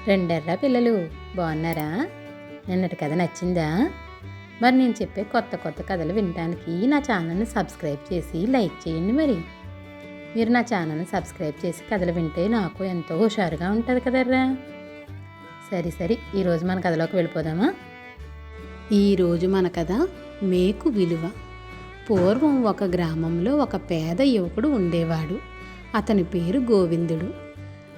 రెండెర్ర పిల్లలు బాగున్నారా? నిన్నటి కథ నచ్చిందా? మరి నేను చెప్పే కొత్త కొత్త కథలు వినడానికి నా ఛానల్ని సబ్స్క్రైబ్ చేసి లైక్ చేయండి. మరి మీరు నా ఛానల్ని సబ్స్క్రైబ్ చేసి కథలు వింటే నాకు ఎంతో హుషారుగా ఉంటుంది కదర్రా. సరే ఈరోజు మన కథలోకి వెళ్ళిపోదామా? ఈరోజు మన కథ మేకు విలువ. పూర్వం ఒక గ్రామంలో ఒక పేద యువకుడు ఉండేవాడు. అతని పేరు గోవిందుడు.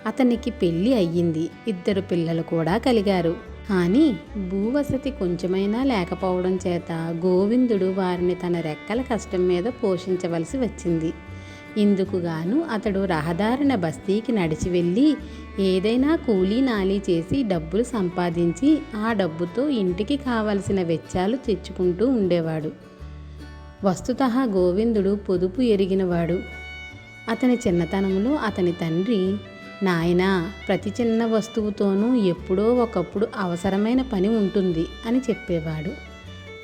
అతనికి పెళ్ళి అయ్యింది. 2 పిల్లలు కూడా కలిగారు. కానీ భూవసతి కొంచెమైనా లేకపోవడం చేత గోవిందుడు వారిని తన రెక్కల కష్టం మీద పోషించవలసి వచ్చింది. ఇందుకుగాను అతడు రహదారిన బస్తీకి నడిచి వెళ్ళి ఏదైనా కూలీ నాలీ చేసి డబ్బులు సంపాదించి ఆ డబ్బుతో ఇంటికి కావలసిన వెచ్చాలు తెచ్చుకుంటూ ఉండేవాడు. వస్తుతః గోవిందుడు పొదుపు ఎరిగినవాడు. అతని చిన్నతనంలో అతని తండ్రి, నాయనా, ప్రతి చిన్న వస్తువుతోనూ ఎప్పుడో ఒకప్పుడు అవసరమైన పని ఉంటుంది అని చెప్పేవాడు.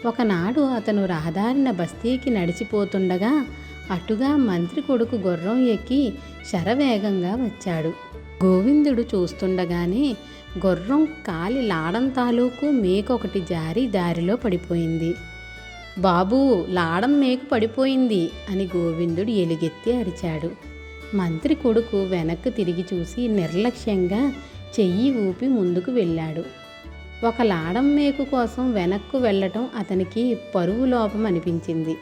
ఒకనాడు అతను రహదారిన బస్తీకి నడిచిపోతుండగా అటుగా మంత్రి కొడుకు గుర్రం ఎక్కి శరవేగంగా వచ్చాడు. గోవిందుడు చూస్తుండగానే గుర్రం కాలి లాడం తాలూకు మేకొకటి జారి దారిలో పడిపోయింది. బాబూ, లాడం మేకు పడిపోయింది అని గోవిందుడు ఎలుగెత్తి అరిచాడు. మంత్రి కొడుకు వెనక్కు తిరిగి చూసి నిర్లక్ష్యంగా చెయ్యి ఊపి ముందుకు వెళ్ళాడు. ఒక లాడం మేకు కోసం వెనక్కు వెళ్ళటం అతనికి పరువు లోపం అనిపించింది.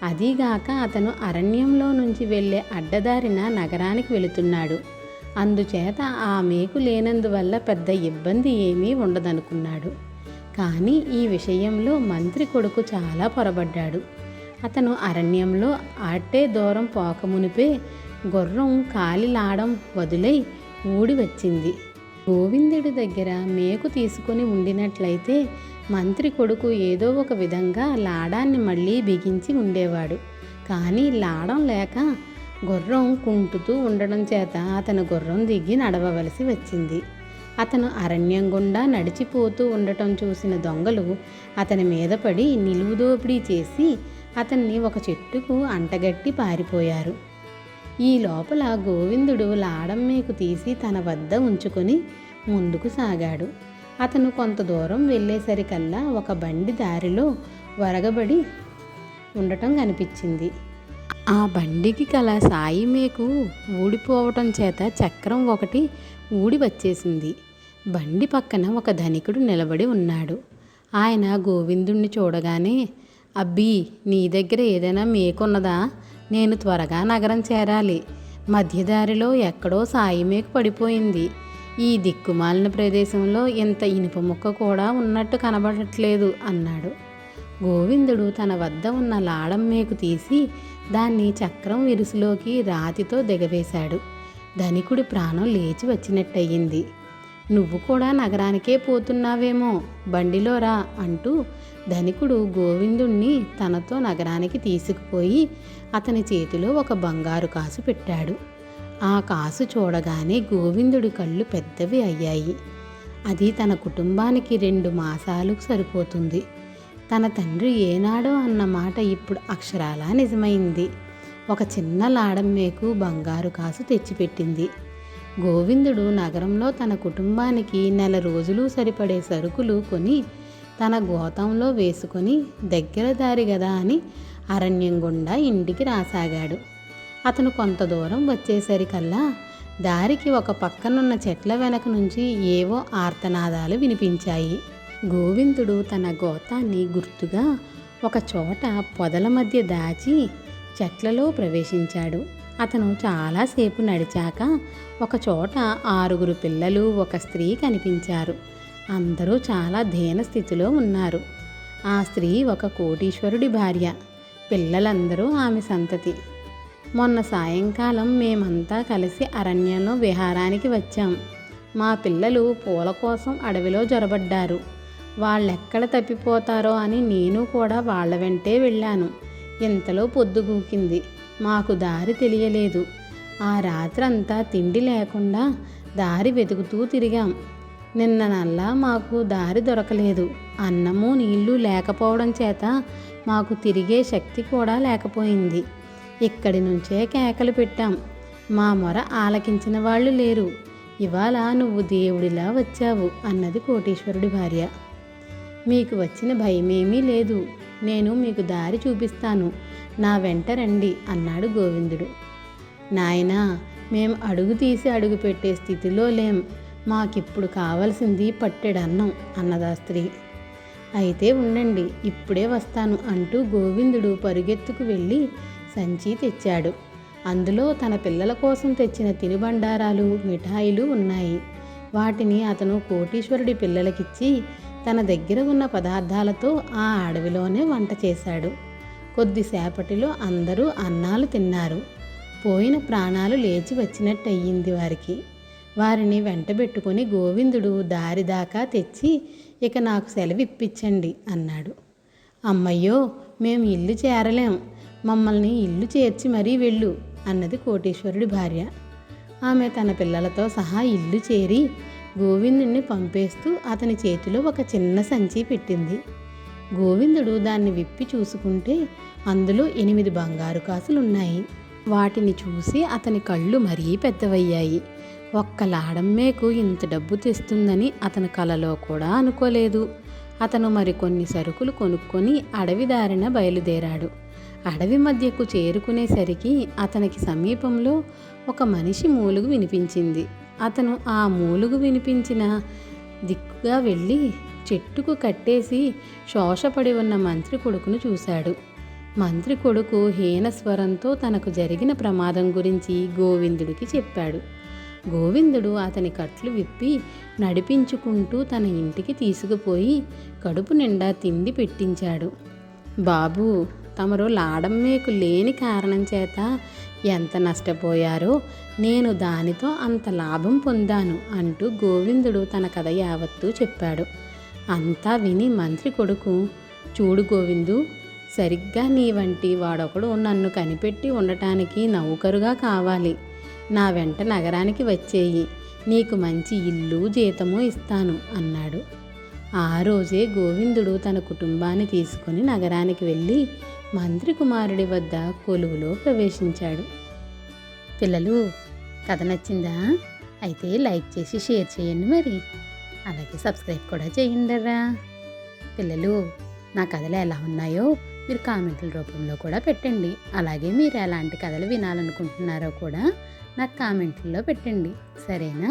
అదీగాక అతను అరణ్యంలో నుంచి వెళ్ళే అడ్డదారిన నగరానికి వెళుతున్నాడు. అందుచేత ఆ మేకు లేనందువల్ల పెద్ద ఇబ్బంది ఏమీ ఉండదనుకున్నాడు. కానీ ఈ విషయంలో మంత్రి కొడుకు చాలా పొరబడ్డాడు. అతను అరణ్యంలో అట్టే దూరం పోకమునిపే గుర్రం కాలి లాడం వదులై ఊడి వచ్చింది. గోవిందుడి దగ్గర మేకు తీసుకొని ఉండినట్లయితే మంత్రి కొడుకు ఏదో ఒక విధంగా లాడాన్ని మళ్ళీ బిగించి ఉండేవాడు. కానీ లాడం లేక గుర్రం కుంటుతూ ఉండడం చేత అతను గుర్రం దిగి నడవవలసి వచ్చింది. అతను అరణ్యం గుండా నడిచిపోతూ ఉండటం చూసిన దొంగలు అతని మీద పడి నిలువుదోపిడీ చేసి అతన్ని ఒక చెట్టుకు అంటగట్టి పారిపోయారు. ఈ లోపల గోవిందుడు లాడం మేకు తీసి తన వద్ద ఉంచుకొని ముందుకు సాగాడు. అతను కొంత దూరం వెళ్ళేసరికల్లా ఒక బండి దారిలో వరగబడి ఉండటం కనిపించింది. ఆ బండికి కల సాయి మేకు ఊడిపోవటం చేత చక్రం ఒకటి ఊడి వచ్చేసింది. బండి పక్కన ఒక ధనికుడు నిలబడి ఉన్నాడు. ఆయన గోవిందుణ్ణి చూడగానే, అబ్బీ, నీ దగ్గర ఏదైనా మేకున్నదా? నేను త్వరగా నగరం చేరాలి. మధ్యదారిలో ఎక్కడో సాయి మేకు పడిపోయింది. ఈ దిక్కుమాలిన ప్రదేశంలో ఇంత ఇనుప ముక్క కూడా ఉన్నట్టు కనబడట్లేదు అన్నాడు. గోవిందుడు తన వద్ద ఉన్న లాడం మేకు తీసి దాన్ని చక్రం ఇరుసులోకి రాతితో దిగవేశాడు. ధనికుడి ప్రాణం లేచి వచ్చినట్టయింది. నువ్వు కూడా నగరానికే పోతున్నావేమో, బండిలో రా అంటూ ధనికుడు గోవిందుణ్ణి తనతో నగరానికి తీసుకుపోయి అతని చేతిలో ఒక బంగారు కాసు పెట్టాడు. ఆ కాసు చూడగానే గోవిందుడి కళ్ళు పెద్దవి అయ్యాయి. అది తన కుటుంబానికి 2 మాసాలు సరిపోతుంది. తన తండ్రి ఏనాడో అన్న మాట ఇప్పుడు అక్షరాలా నిజమైంది. ఒక చిన్న లాడం మేకు బంగారు కాసు తెచ్చిపెట్టింది. గోవిందుడు నగరంలో తన కుటుంబానికి 1 నెల రోజులు సరిపడే సరుకులు కొని తన గోతంలో వేసుకొని దగ్గర దారి గదా అని అరణ్యం గుండా ఇంటికి రాసాగాడు. అతను కొంత దూరం వచ్చేసరికల్లా దారికి ఒక పక్కనున్న చెట్ల వెనక నుంచి ఏవో ఆర్తనాదాలు వినిపించాయి. గోవిందుడు తన గోతాన్ని గుర్తుగా ఒక చోట పొదల మధ్య దాచి చెట్లలో ప్రవేశించాడు. అతను చాలాసేపు నడిచాక ఒక చోట 6 పిల్లలు, ఒక స్త్రీ కనిపించారు. అందరూ చాలా దీన స్థితిలో ఉన్నారు. ఆ స్త్రీ ఒక కోటీశ్వరుడి భార్య. పిల్లలందరూ ఆమె సంతతి. మొన్న సాయంకాలం మేమంతా కలిసి అరణ్యంలో విహారానికి వచ్చాం. మా పిల్లలు పూల కోసం అడవిలో జొరబడ్డారు. వాళ్ళెక్కడ తప్పిపోతారో అని నేను కూడా వాళ్ళ వెంటే వెళ్ళాను. ఇంతలో పొద్దుగూకింది. మాకు దారి తెలియలేదు. ఆ రాత్రంతా తిండి లేకుండా దారి వెతుకుతూ తిరిగాం. నిన్ననల్లా మాకు దారి దొరకలేదు. అన్నము నీళ్లు లేకపోవడం చేత మాకు తిరిగే శక్తి కూడా లేకపోయింది. ఇక్కడి నుంచే కేకలు పెట్టాం. మా మొర ఆలకించిన వాళ్ళు లేరు. ఇవాళ నువ్వు దేవుడిలా వచ్చావు అన్నది కోటీశ్వరుడి భార్య. మీకు వచ్చిన భయమేమీ లేదు, నేను మీకు దారి చూపిస్తాను, నా వెంట రండి అన్నాడు గోవిందుడు. నాయనా, మేం అడుగు తీసి అడుగు పెట్టే స్థితిలో లేం, మాకిప్పుడు కావలసింది పట్టెడన్నం అన్నదా స్త్రీ. అయితే ఉండండి, ఇప్పుడే వస్తాను అంటూ గోవిందుడు పరుగెత్తుకు వెళ్ళి సంచి తెచ్చాడు. అందులో తన పిల్లల కోసం తెచ్చిన తినుబండారాలు, మిఠాయిలు ఉన్నాయి. వాటిని అతను కోటీశ్వరుడి పిల్లలకిచ్చి తన దగ్గర ఉన్న పదార్థాలతో ఆ అడవిలోనే వంట చేశాడు. కొద్దిసేపటిలో అందరూ అన్నాలు తిన్నారు. పోయిన ప్రాణాలు లేచి వచ్చినట్టయింది వారికి. వారిని వెంటబెట్టుకుని గోవిందుడు దారిదాకా తెచ్చి, ఇక నాకు సెలవు ఇప్పించండి అన్నాడు. అమ్మయ్యో, మేము ఇల్లు చేరలేం, మమ్మల్ని ఇల్లు చేర్చి మరీ వెళ్ళు అన్నది కోటీశ్వరుడి భార్య. ఆమె తన పిల్లలతో సహా ఇల్లు చేరి గోవిందుడిని పంపేస్తూ అతని చేతిలో ఒక చిన్న సంచి పెట్టింది. గోవిందుడు దాన్ని విప్పి చూసుకుంటే అందులో 8 బంగారు కాసులున్నాయి. వాటిని చూసి అతని కళ్ళు మరీ పెద్దవయ్యాయి. ఒక్క లాడమ్మేకు ఇంత డబ్బు తెస్తుందని అతను కలలో కూడా అనుకోలేదు. అతను మరికొన్ని సరుకులు కొనుక్కొని అడవి దారిన బయలుదేరాడు. అడవి మధ్యకు చేరుకునేసరికి అతనికి సమీపంలో ఒక మనిషి మూలుగు వినిపించింది. అతను ఆ మూలుగు వినిపించిన దిక్కుగా వెళ్ళి చెట్టుకు కట్టేసి శోషపడి ఉన్న మంత్రి కొడుకును చూశాడు. మంత్రి కొడుకు హీనస్వరంతో తనకు జరిగిన ప్రమాదం గురించి గోవిందుడికి చెప్పాడు. గోవిందుడు అతని కట్లు విప్పి నడిపించుకుంటూ తన ఇంటికి తీసుకుపోయి కడుపు నిండా తిండి పెట్టించాడు. బాబూ, తమరు లాడమ్మేకు లేని కారణం చేత ఎంత నష్టపోయారో నేను దానితో అంత లాభం పొందాను అంటూ గోవిందుడు తన కథ యావత్తూ చెప్పాడు. అంతా విని మంత్రి కొడుకు, చూడు గోవిందు, సరిగ్గా నీ వంటి వాడొకడు నన్ను కనిపెట్టి ఉండటానికి నౌకరుగా కావాలి. నా వెంట నగరానికి వచ్చేయి, నీకు మంచి ఇల్లు జీతము ఇస్తాను అన్నాడు. ఆ రోజే గోవిందుడు తన కుటుంబాన్ని తీసుకుని నగరానికి వెళ్ళి మంత్రి కుమారుడి వద్ద కొలువులో ప్రవేశించాడు. పిల్లలు, కథ నచ్చిందా? అయితే లైక్ చేసి షేర్ చేయండి, మరి అలాగే సబ్స్క్రైబ్ కూడా చేయండిరా. పిల్లలు, నా కథలు ఎలా ఉన్నాయో మీరు కామెంట్ల రూపంలో కూడా పెట్టండి. అలాగే మీరు ఎలాంటి కథలు వినాలనుకుంటున్నారో కూడా నాకు కామెంట్లలో పెట్టండి, సరేనా?